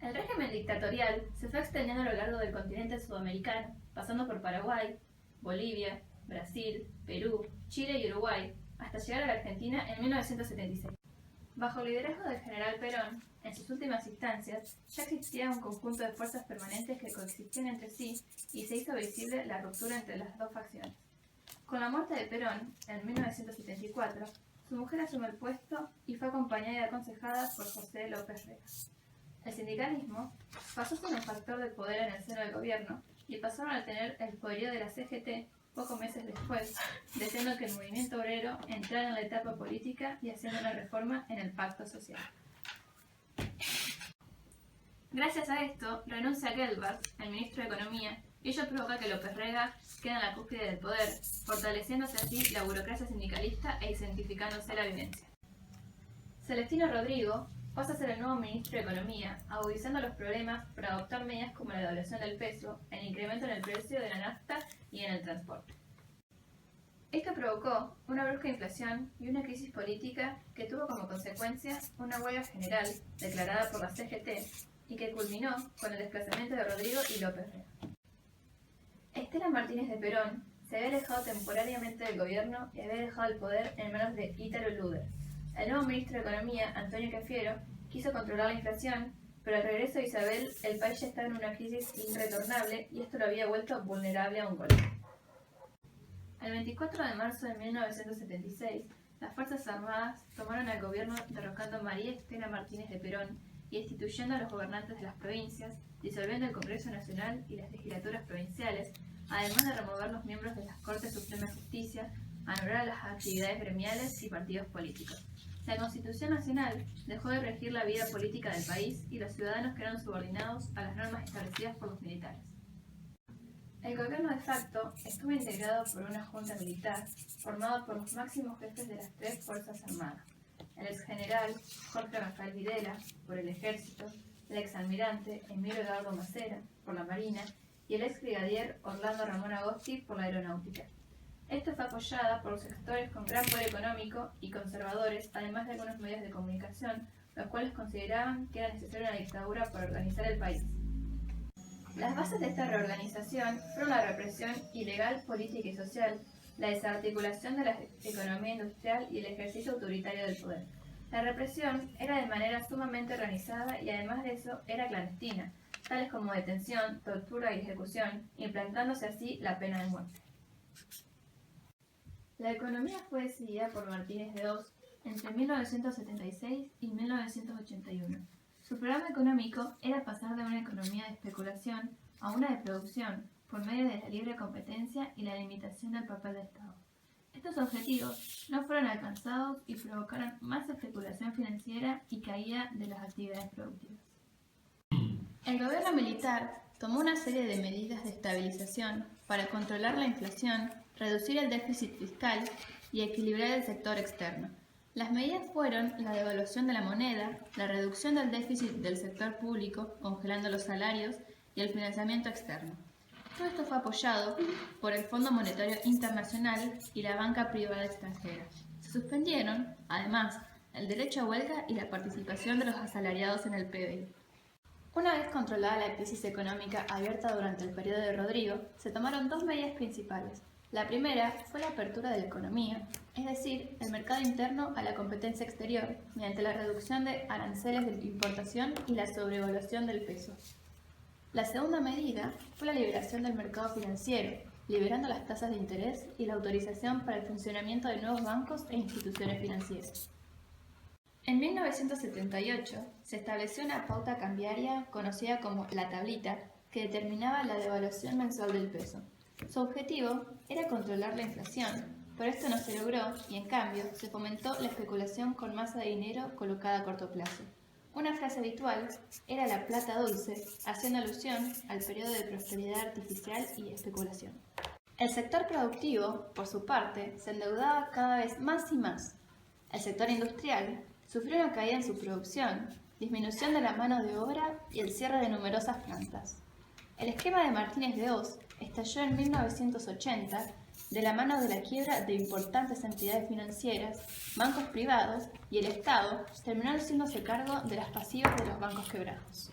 El régimen dictatorial se fue extendiendo a lo largo del continente sudamericano, pasando por Paraguay, Bolivia, Brasil, Perú, Chile y Uruguay, hasta llegar a la Argentina en 1976. Bajo el liderazgo del general Perón, en sus últimas instancias, ya existía un conjunto de fuerzas permanentes que coexistían entre sí y se hizo visible la ruptura entre las dos facciones. Con la muerte de Perón, en 1974, su mujer asumió el puesto y fue acompañada y aconsejada por José López Rega. El sindicalismo pasó a ser un factor de poder en el seno del gobierno y pasaron a tener el poderío de la CGT pocos meses después, deseando que el movimiento obrero entrara en la etapa política y haciendo una reforma en el pacto social. Gracias a esto, renuncia a Gelbart, el ministro de Economía, y ello provoca que López Rega quede en la cúspide del poder, fortaleciéndose así la burocracia sindicalista e incentificándose la violencia. Celestino Rodrigo pasa a ser el nuevo ministro de Economía, agudizando los problemas por adoptar medidas como la devaluación del peso, el incremento en el precio de la nafta y en el transporte. Esto provocó una brusca inflación y una crisis política que tuvo como consecuencia una huelga general declarada por la CGT y que culminó con el desplazamiento de Rodrigo y López Rega. Estela Martínez de Perón se había alejado temporariamente del gobierno y había dejado el poder en manos de Ítalo Luder. El nuevo ministro de Economía, Antonio Cafiero, quiso controlar la inflación, pero al regreso de Isabel, el país ya estaba en una crisis irretornable y esto lo había vuelto vulnerable a un golpe. El 24 de marzo de 1976, las Fuerzas Armadas tomaron el gobierno derrocando a María Estela Martínez de Perón y destituyendo a los gobernantes de las provincias, disolviendo el Congreso Nacional y las legislaturas provinciales, además de remover los miembros de las Cortes Suprema de Justicia, anular las actividades gremiales y partidos políticos. La Constitución Nacional dejó de regir la vida política del país y los ciudadanos quedaron subordinados a las normas establecidas por los militares. El gobierno de facto estuvo integrado por una junta militar formada por los máximos jefes de las tres Fuerzas Armadas: el exgeneral Jorge Rafael Videla, por el Ejército, el exalmirante Emilio Eduardo Macera, por la Marina, y el exbrigadier Orlando Ramón Agosti, por la Aeronáutica. Esto fue apoyada por sectores con gran poder económico y conservadores, además de algunos medios de comunicación, los cuales consideraban que era necesaria una dictadura para organizar el país. Las bases de esta reorganización fueron la represión ilegal, política y social, la desarticulación de la economía industrial y el ejercicio autoritario del poder. La represión era de manera sumamente organizada y además de eso era clandestina, tales como detención, tortura y ejecución, implantándose así la pena de muerte. La economía fue decidida por Martínez de Oz entre 1976 y 1981. Su programa económico era pasar de una economía de especulación a una de producción por medio de la libre competencia y la limitación del papel del Estado. Estos objetivos no fueron alcanzados y provocaron más especulación financiera y caída de las actividades productivas. El gobierno militar tomó una serie de medidas de estabilización para controlar la inflación, reducir el déficit fiscal y equilibrar el sector externo. Las medidas fueron la devaluación de la moneda, la reducción del déficit del sector público, congelando los salarios, y el financiamiento externo. Todo esto fue apoyado por el Fondo Monetario Internacional y la banca privada extranjera. Se suspendieron, además, el derecho a huelga y la participación de los asalariados en el PBI. Una vez controlada la crisis económica abierta durante el periodo de Rodrigo, se tomaron dos medidas principales. La primera fue la apertura de la economía, es decir, el mercado interno a la competencia exterior, mediante la reducción de aranceles de importación y la sobrevaluación del peso. La segunda medida fue la liberación del mercado financiero, liberando las tasas de interés y la autorización para el funcionamiento de nuevos bancos e instituciones financieras. En 1978 se estableció una pauta cambiaria conocida como la tablita, que determinaba la devaluación mensual del peso. Su objetivo era controlar la inflación, pero esto no se logró y en cambio se fomentó la especulación con masa de dinero colocada a corto plazo. Una frase habitual era la plata dulce, haciendo alusión al periodo de prosperidad artificial y especulación. El sector productivo, por su parte, se endeudaba cada vez más y más. El sector industrial sufrió una caída en su producción, disminución de la mano de obra y el cierre de numerosas plantas. El esquema de Martínez de Oz estalló en 1980 de la mano de la quiebra de importantes entidades financieras, bancos privados y el Estado terminó haciéndose cargo de las pasivas de los bancos quebrados.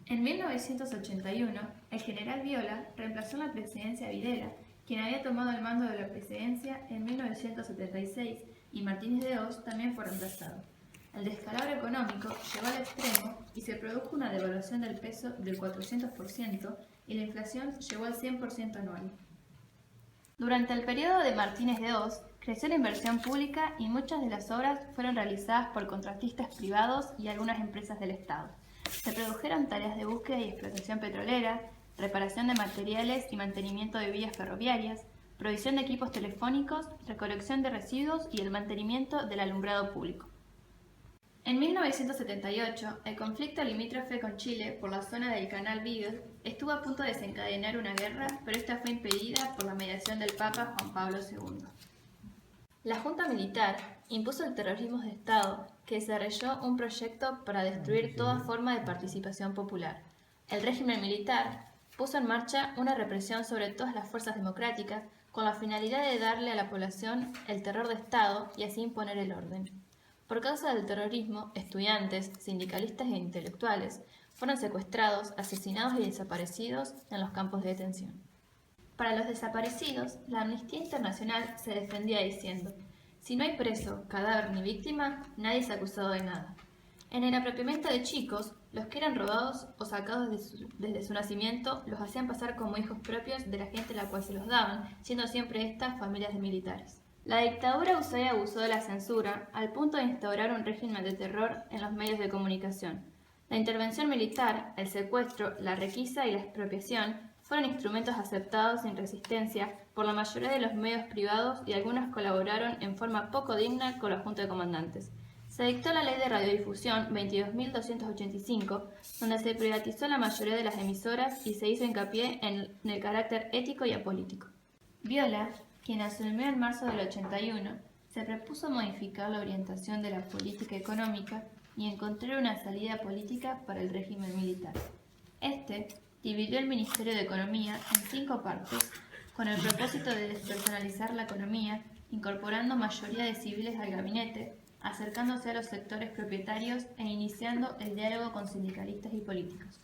En 1981, el general Viola reemplazó en la presidencia a Videla, quien había tomado el mando de la presidencia en 1976, y Martínez de Hoz también fue reemplazado. El descalabro económico llegó al extremo y se produjo una devaluación del peso del 400% y la inflación llegó al 100% anual. Durante el periodo de Martínez de Hoz, creció la inversión pública y muchas de las obras fueron realizadas por contratistas privados y algunas empresas del Estado. Se produjeron tareas de búsqueda y explotación petrolera, reparación de materiales y mantenimiento de vías ferroviarias, provisión de equipos telefónicos, recolección de residuos y el mantenimiento del alumbrado público. En 1978, el conflicto limítrofe con Chile por la zona del Canal Beagle estuvo a punto de desencadenar una guerra, pero esta fue impedida por la mediación del Papa Juan Pablo II. La Junta Militar impuso el terrorismo de Estado, que desarrolló un proyecto para destruir toda forma de participación popular. El régimen militar puso en marcha una represión sobre todas las fuerzas democráticas con la finalidad de darle a la población el terror de Estado y así imponer el orden. Por causa del terrorismo, estudiantes, sindicalistas e intelectuales fueron secuestrados, asesinados y desaparecidos en los campos de detención. Para los desaparecidos, la Amnistía Internacional se defendía diciendo: si no hay preso, cadáver ni víctima, nadie es acusado de nada. En el apropiamiento de chicos, los que eran robados o sacados desde su nacimiento los hacían pasar como hijos propios de la gente a la cual se los daban, siendo siempre estas familias de militares. La dictadura usó y abusó de la censura al punto de instaurar un régimen de terror en los medios de comunicación. La intervención militar, el secuestro, la requisa y la expropiación fueron instrumentos aceptados sin resistencia por la mayoría de los medios privados y algunos colaboraron en forma poco digna con la Junta de Comandantes. Se dictó la Ley de Radiodifusión 22.285, donde se privatizó la mayoría de las emisoras y se hizo hincapié en el carácter ético y apolítico. Viola, quien asumió en marzo del 81, se propuso modificar la orientación de la política económica y encontrar una salida política para el régimen militar. Este dividió el Ministerio de Economía en 5 partes, con el propósito de despersonalizar la economía, incorporando mayoría de civiles al gabinete, acercándose a los sectores propietarios e iniciando el diálogo con sindicalistas y políticos.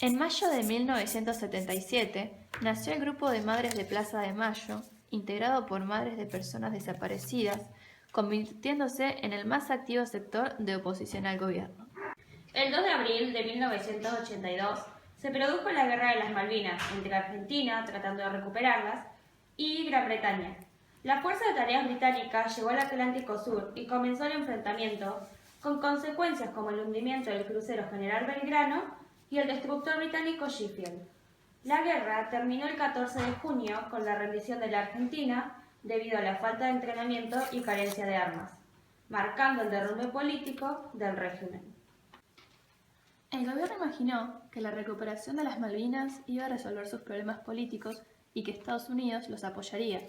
En mayo de 1977 nació el Grupo de Madres de Plaza de Mayo, integrado por madres de personas desaparecidas, convirtiéndose en el más activo sector de oposición al gobierno. El 2 de abril de 1982 se produjo la Guerra de las Malvinas entre Argentina, tratando de recuperarlas, y Gran Bretaña. La Fuerza de Tareas Británica llegó al Atlántico Sur y comenzó el enfrentamiento, con consecuencias como el hundimiento del crucero General Belgrano y el destructor británico Sheffield. La guerra terminó el 14 de junio con la rendición de la Argentina debido a la falta de entrenamiento y carencia de armas, marcando el derrumbe político del régimen. El gobierno imaginó que la recuperación de las Malvinas iba a resolver sus problemas políticos y que Estados Unidos los apoyaría,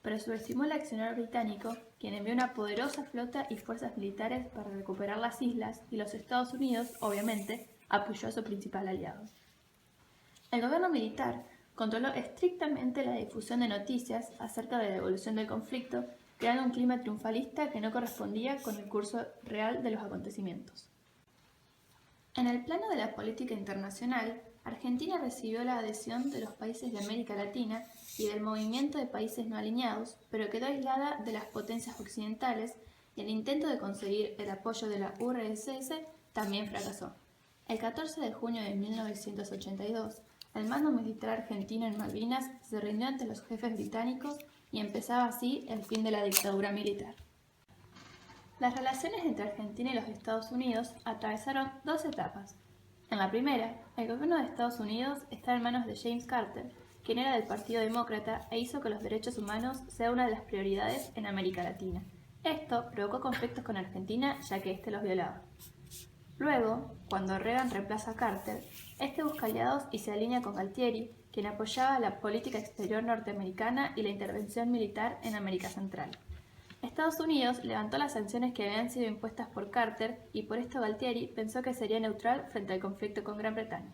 pero subestimó el accionar británico, quien envió una poderosa flota y fuerzas militares para recuperar las islas, y los Estados Unidos, obviamente, apoyó a su principal aliado. El gobierno militar controló estrictamente la difusión de noticias acerca de la evolución del conflicto, creando un clima triunfalista que no correspondía con el curso real de los acontecimientos. En el plano de la política internacional, Argentina recibió la adhesión de los países de América Latina y del movimiento de países no alineados, pero quedó aislada de las potencias occidentales y el intento de conseguir el apoyo de la URSS también fracasó. El 14 de junio de 1982, el mando militar argentino en Malvinas se rindió ante los jefes británicos y empezaba así el fin de la dictadura militar. Las relaciones entre Argentina y los Estados Unidos atravesaron 2 etapas. En la primera, el gobierno de Estados Unidos estaba en manos de James Carter, quien era del Partido Demócrata e hizo que los derechos humanos sea una de las prioridades en América Latina. Esto provocó conflictos con Argentina, ya que éste los violaba. Luego, cuando Reagan reemplaza a Carter, este busca aliados y se alinea con Galtieri, quien apoyaba la política exterior norteamericana y la intervención militar en América Central. Estados Unidos levantó las sanciones que habían sido impuestas por Carter y por esto Galtieri pensó que sería neutral frente al conflicto con Gran Bretaña.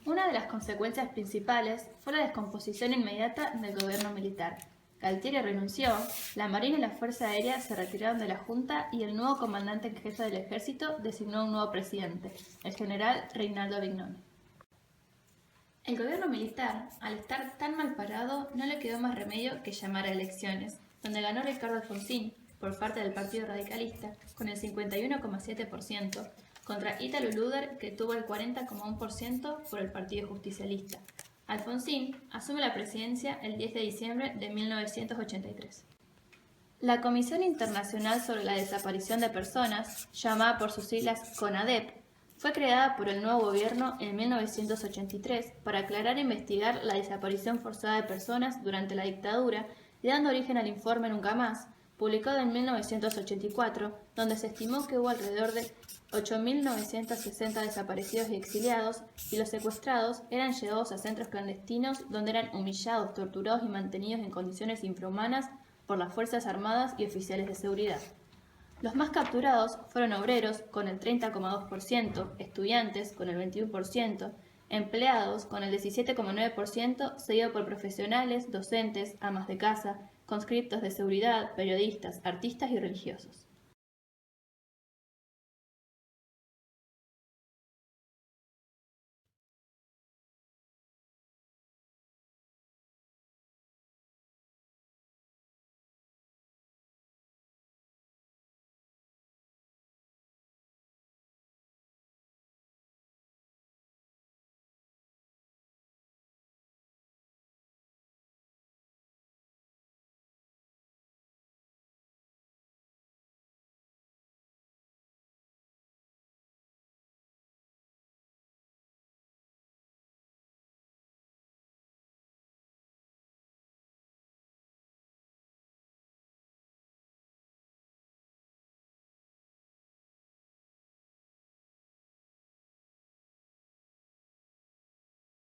Una de las consecuencias principales fue la descomposición inmediata del gobierno militar. Galtieri renunció, la Marina y la Fuerza Aérea se retiraron de la Junta y el nuevo comandante en jefe del ejército designó un nuevo presidente, el general Reinaldo Vignone. El gobierno militar, al estar tan mal parado, no le quedó más remedio que llamar a elecciones, donde ganó Ricardo Alfonsín, por parte del Partido Radicalista, con el 51,7%, contra Ítalo Luder, que tuvo el 40,1% por el Partido Justicialista. Alfonsín asume la presidencia el 10 de diciembre de 1983. La Comisión Internacional sobre la Desaparición de Personas, llamada por sus siglas CONADEP, fue creada por el nuevo gobierno en 1983 para aclarar e investigar la desaparición forzada de personas durante la dictadura y dando origen al informe Nunca Más, publicado en 1984, donde se estimó que hubo alrededor de 8.960 desaparecidos y exiliados, y los secuestrados eran llevados a centros clandestinos donde eran humillados, torturados y mantenidos en condiciones infrahumanas por las Fuerzas Armadas y oficiales de seguridad. Los más capturados fueron obreros, con el 30,2%, estudiantes, con el 21%, empleados, con el 17,9%, seguido por profesionales, docentes, amas de casa, conscriptos de seguridad, periodistas, artistas y religiosos.